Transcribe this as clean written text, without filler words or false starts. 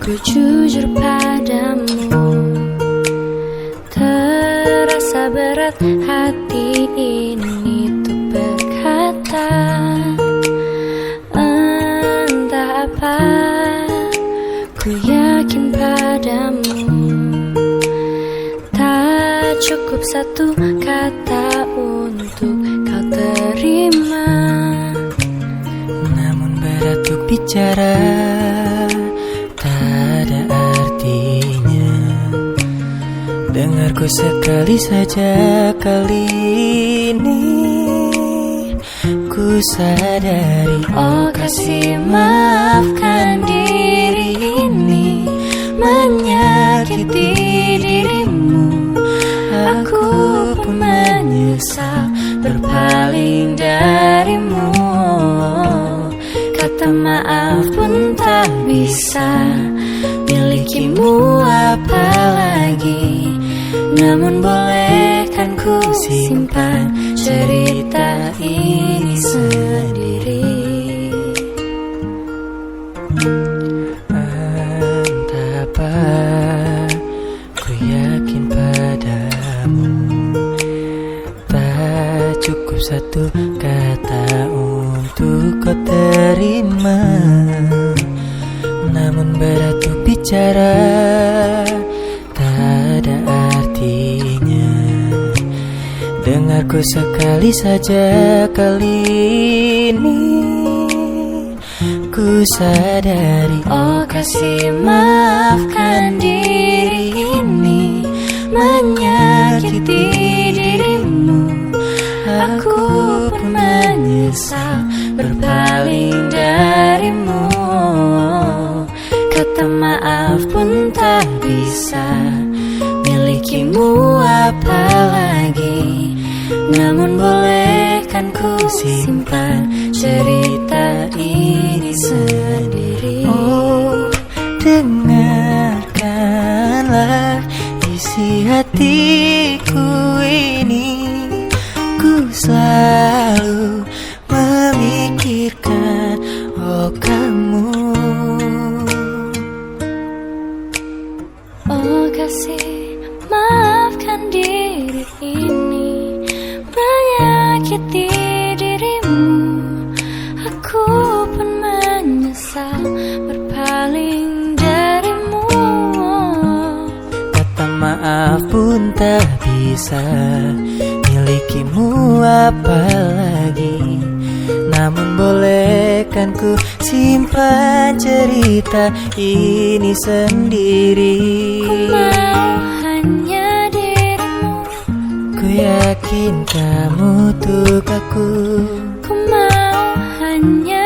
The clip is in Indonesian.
Ku jujur padamu, terasa berat hati ini untuk berkata. Entah apa, ku yakin padamu, tak cukup satu kata untuk kau terima. Namun berat untuk bicara, tak ada artinya. Dengarku sekali saja kali ini. Ku sadari, oh kasih maafkan diri ini menyakiti dirimu. Aku pun menyesal berpaling darimu. Kata maaf pun tak bisa milikimu apalagi. Namun bolehkan ku simpan cerita ini sendiri. entah apa, ku yakin padamu, tak cukup satu kata untuk kau terima. Namun berat untuk bicara, tak ada artinya. Dengarku sekali saja kali ini. Ku sadari, oh kasih maafkan diri ini menyakiti dirimu. Aku pun menyesal berpaling darimu. Kata maaf pun tak bisa milikimu apalagi. Namun bolehkan ku simpan cerita ini sendiri. oh dengarkanlah isi hatiku ini. Ku selalu memikirkan oh kamu. Oh kasih maafkan diri ini menyakiti dirimu. Aku pun menyesal berpaling darimu. Kata maaf pun tak bisa milikimu apalagi. Namun bolehkan ku simpan cerita ini sendiri. Ku mau hanya dirimu, Ku yakin kamu untuk aku. ku mau hanya